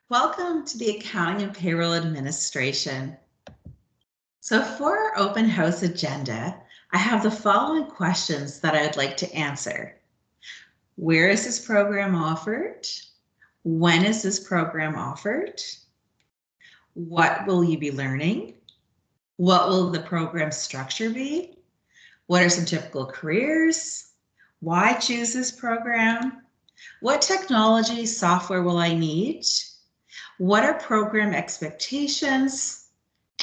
Welcome to the Accounting and Payroll Administration. So for our open house agenda, I have the following questions that I'd like to answer. Where is this program offered? When is this program offered? What will you be learning? What will the program structure be? What are some typical careers? Why choose this program? What technology software will I need? What are program expectations?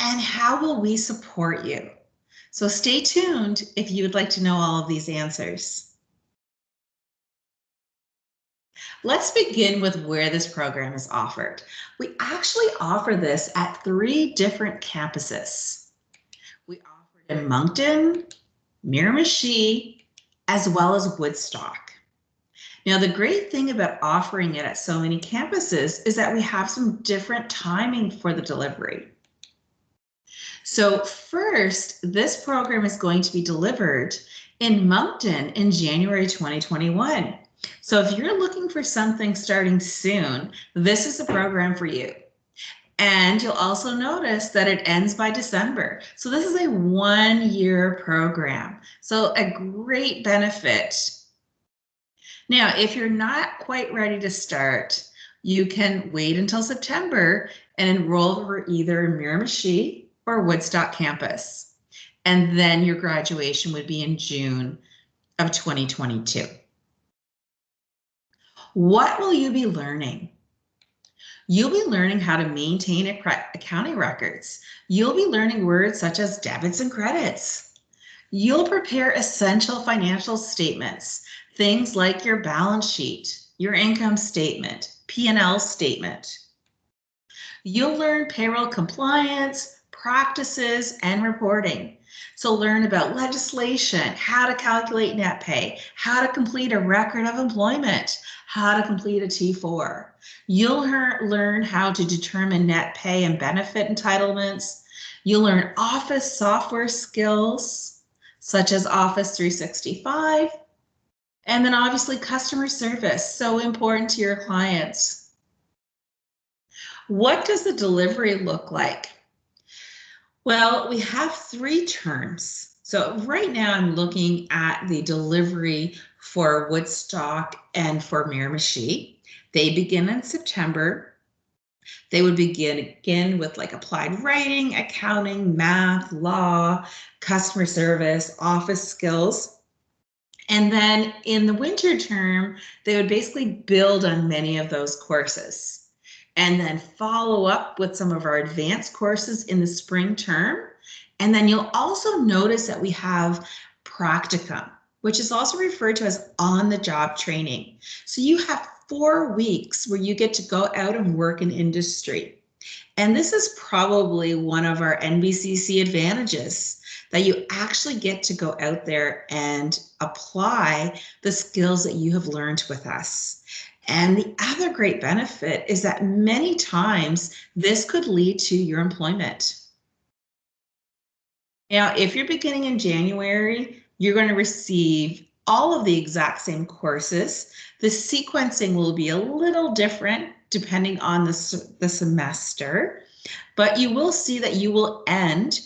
And how will we support you? So stay tuned if you would like to know all of these answers. Let's begin with where this program is offered. We actually offer this at 3 different campuses. We offer it in Moncton, Miramichi, as well as Woodstock. Now, the great thing about offering it at so many campuses is that we have some different timing for the delivery. So first, this program is going to be delivered in Moncton in January 2021. So if you're looking for something starting soon, this is the program for you. And you'll also notice that it ends by December. So this is a 1-year program. So a great benefit. Now, if you're not quite ready to start, you can wait until September and enroll for either Miramichi or Woodstock campus. And then your graduation would be in June of 2022. What will you be learning? You'll be learning how to maintain accounting records. You'll be learning words such as debits and credits. You'll prepare essential financial statements, things like your balance sheet, your income statement, P&L statement. You'll learn payroll compliance, practices, and reporting. So learn about legislation, how to calculate net pay, how to complete a record of employment, how to complete a T4. You'll learn how to determine net pay and benefit entitlements. You'll learn office software skills, such as Office 365, and then obviously customer service, so important to your clients. What does the delivery look like? Well, we have 3 terms. So right now I'm looking at the delivery for Woodstock and for Miramichi. They begin in September. They would begin again with like applied writing, accounting, math, law, customer service, office skills. And then in the winter term, they would basically build on many of those courses and then follow up with some of our advanced courses in the spring term. And then you'll also notice that we have practicum, which is also referred to as on-the-job training. So you have 4 weeks where you get to go out and work in industry. And this is probably one of our NBCC advantages, that you actually get to go out there and apply the skills that you have learned with us. And the other great benefit is that many times this could lead to your employment. Now, if you're beginning in January, you're going to receive all of the exact same courses. The sequencing will be a little different depending on the semester, but you will see that you will end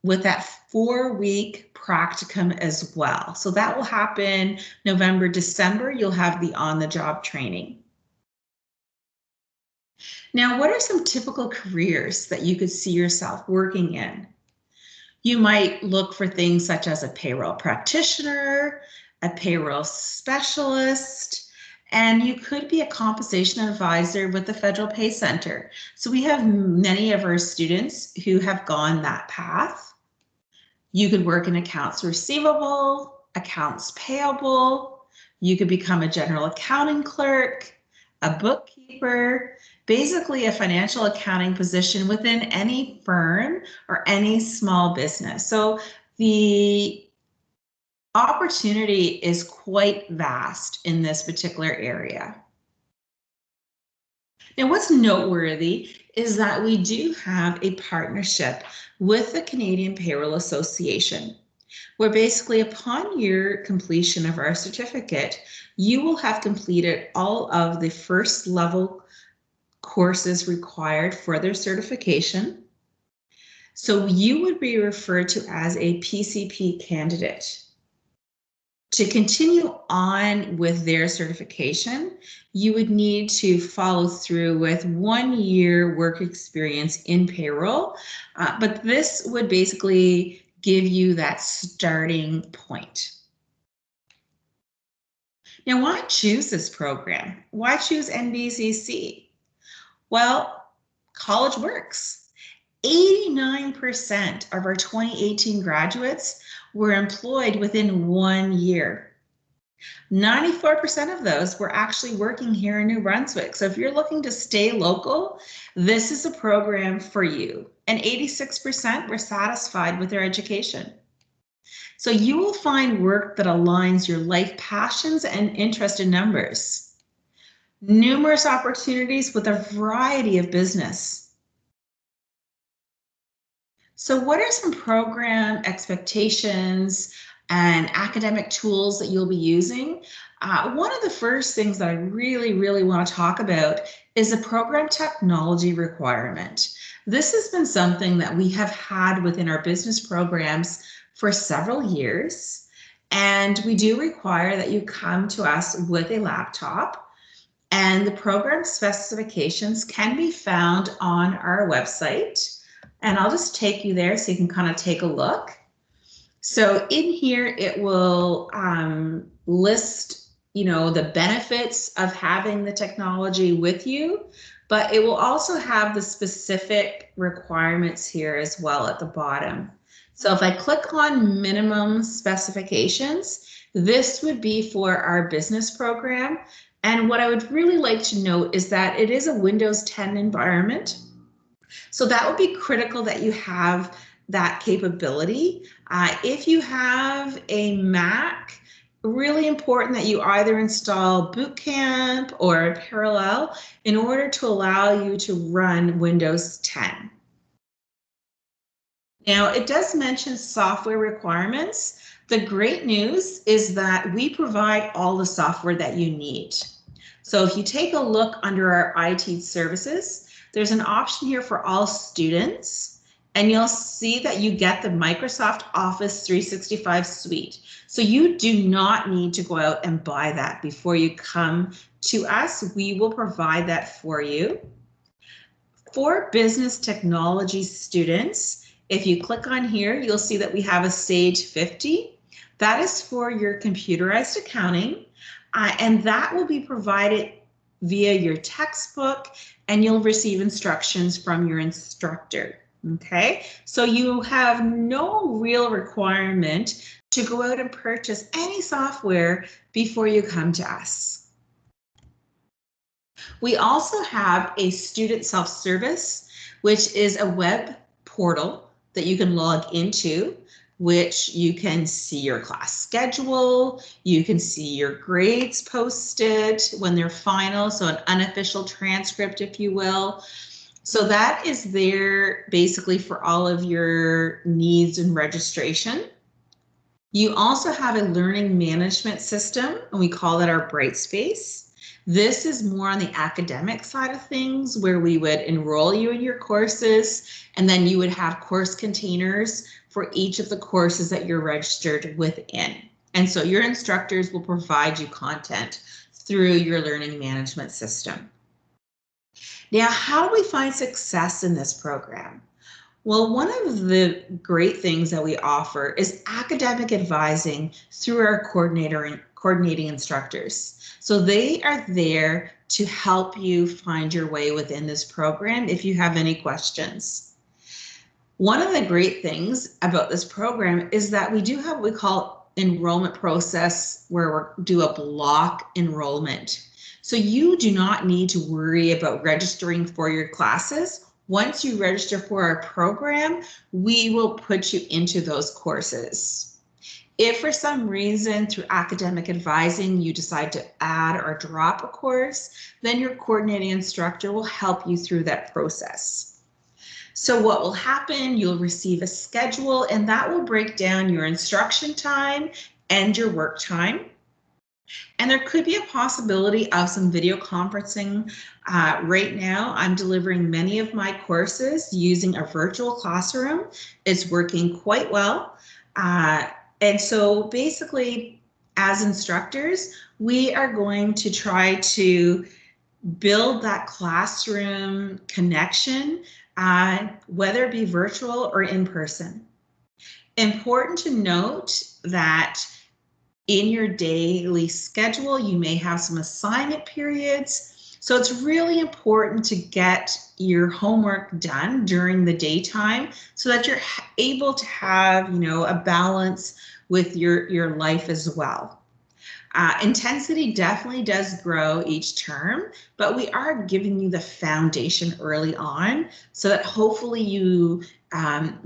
with that 4-week practicum as well. So that will happen November, December. You'll have the on-the-job training. Now, what are some typical careers that you could see yourself working in? You might look for things such as a payroll practitioner, a payroll specialist, and you could be a compensation advisor with the Federal Pay Center. So we have many of our students who have gone that path. You could work in accounts receivable, accounts payable. You could become a general accounting clerk, a bookkeeper, basically a financial accounting position within any firm or any small business. So the opportunity is quite vast in this particular area. Now, what's noteworthy is that we do have a partnership with the Canadian Payroll Association, where basically upon your completion of our certificate, you will have completed all of the first level courses required for their certification. So you would be referred to as a PCP candidate. To continue on with their certification, you would need to follow through with 1 year work experience in payroll, but this would basically give you that starting point. Now, why choose this program? Why choose NBCC? Well, college works. 89% of our 2018 graduates were employed within 1 year. 94% of those were actually working here in New Brunswick. So if you're looking to stay local, this is a program for you. And 86% were satisfied with their education. So you will find work that aligns your life passions and interest in numbers. Numerous opportunities with a variety of business. So what are some program expectations and academic tools that you'll be using? One of the first things that I really want to talk about is a program technology requirement. This has been something that we have had within our business programs for several years, and we do require that you come to us with a laptop, and the program specifications can be found on our website. And I'll just take you there so you can kind of take a look. So in here, it will list, the benefits of having the technology with you, but it will also have the specific requirements here as well at the bottom. So if I click on minimum specifications, this would be for our business program. And what I would really like to note is that it is a Windows 10 environment. So that would be critical that you have that capability. If you have a Mac, really important that you either install Boot Camp or Payroll in order to allow you to run Windows 10. Now, it does mention software requirements. The great news is that we provide all the software that you need. So if you take a look under our IT services, there's an option here for all students, and you'll see that you get the Microsoft Office 365 suite. So you do not need to go out and buy that before you come to us. We will provide that for you. For business technology students, if you click on here, you'll see that we have a Sage 50. That is for your computerized accounting, and that will be provided via your textbook, and you'll receive instructions from your instructor. Okay, so you have no real requirement to go out and purchase any software before you come to us. We also have a student self-service, which is a web portal that you can log into, which you can see your class schedule, you can see your grades posted when they're final, so an unofficial transcript, if you will. So that is there basically for all of your needs and registration. You also have a learning management system, and we call that our Brightspace. This is more on the academic side of things, where we would enroll you in your courses, and then you would have course containers for each of the courses that you're registered within. And so your instructors will provide you content through your learning management system. Now, how do we find success in this program? Well, one of the great things that we offer is academic advising through our coordinating instructors. So they are there to help you find your way within this program if you have any questions. One of the great things about this program is that we do have what we call enrollment process, where we do a block enrollment. So you do not need to worry about registering for your classes. Once you register for our program, we will put you into those courses. If for some reason through academic advising you decide to add or drop a course, then your coordinating instructor will help you through that process. So what will happen, you'll receive a schedule, and that will break down your instruction time and your work time. And there could be a possibility of some video conferencing. Right now, I'm delivering many of my courses using a virtual classroom. It's working quite well. Uh, and so basically, as instructors, we are going to try to build that classroom connection, whether it be virtual or in person. Important to note that in your daily schedule, you may have some assignment periods. So it's really important to get your homework done during the daytime so that you're able to have, a balance with your life as well. Intensity definitely does grow each term, but we are giving you the foundation early on so that hopefully you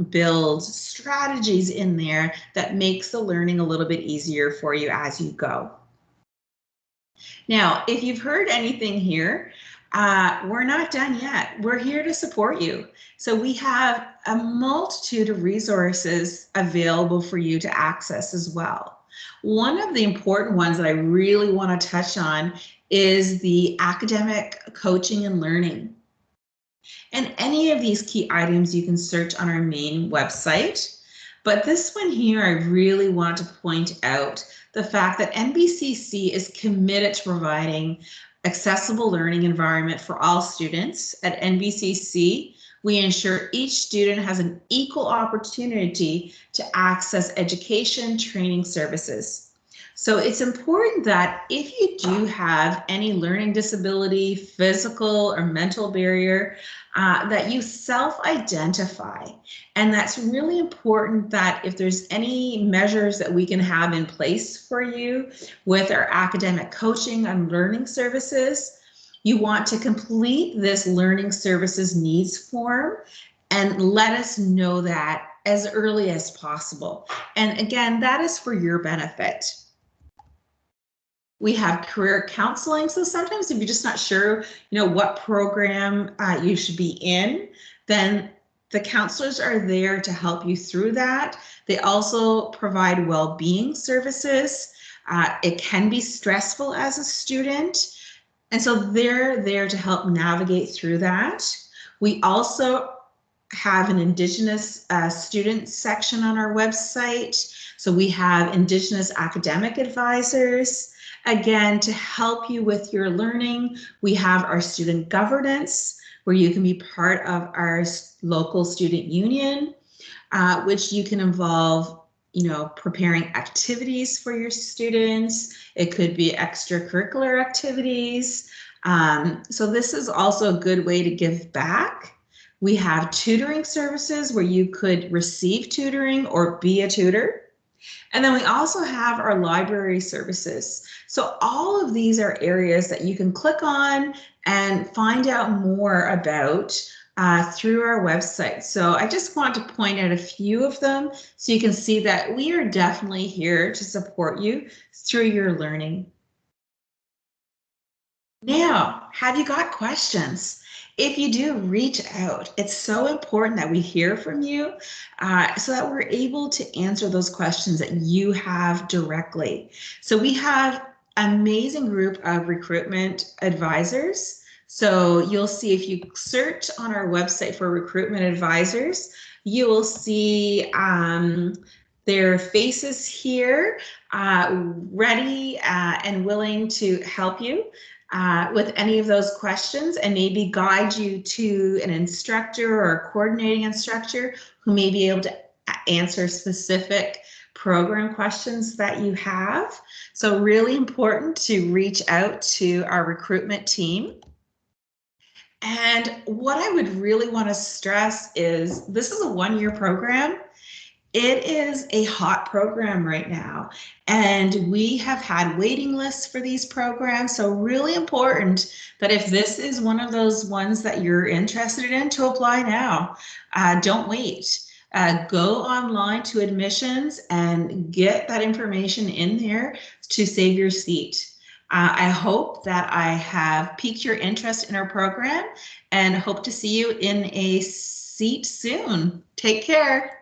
build strategies in there that makes the learning a little bit easier for you as you go. Now, if you've heard anything here, we're not done yet. We're here to support you. So we have a multitude of resources available for you to access as well. One of the important ones that I really want to touch on is the academic coaching and learning. And any of these key items you can search on our main website. But this one here, I really want to point out the fact that NBCC is committed to providing accessible learning environment for all students. At NBCC, we ensure each student has an equal opportunity to access education, training services. So it's important that if you do have any learning disability, physical or mental barrier, that you self-identify. And that's really important that if there's any measures that we can have in place for you with our academic coaching and learning services, you want to complete this learning services needs form and let us know that as early as possible. And again, that is for your benefit. We have career counseling. So sometimes if you're just not sure, what program you should be in, then the counselors are there to help you through that. They also provide well-being services. It can be stressful as a student. And so they're there to help navigate through that. We also have an Indigenous student section on our website. So we have Indigenous academic advisors. Again, to help you with your learning, we have our student governance, where you can be part of our local student union, which you can involve, preparing activities for your students. It could be extracurricular activities. So this is also a good way to give back. We have tutoring services where you could receive tutoring or be a tutor. And then we also have our library services. So all of these are areas that you can click on and find out more about through our website. So I just want to point out a few of them so you can see that we are definitely here to support you through your learning. Now, have you got questions? If you do, reach out. It's so important that we hear from you so that we're able to answer those questions that you have directly. So we have an amazing group of recruitment advisors. So you'll see if you search on our website for recruitment advisors, you will see their faces here, ready and willing to help you with any of those questions and maybe guide you to an instructor or a coordinating instructor who may be able to answer specific program questions that you have. So really important to reach out to our recruitment team. And what I would really want to stress is this is a one-year program. It is a hot program right now, and we have had waiting lists for these programs. So really important that if this is one of those ones that you're interested in, to apply now. Don't wait. Go online to admissions and get that information in there to save your seat. I hope that I have piqued your interest in our program and hope to see you in a seat soon. Take care.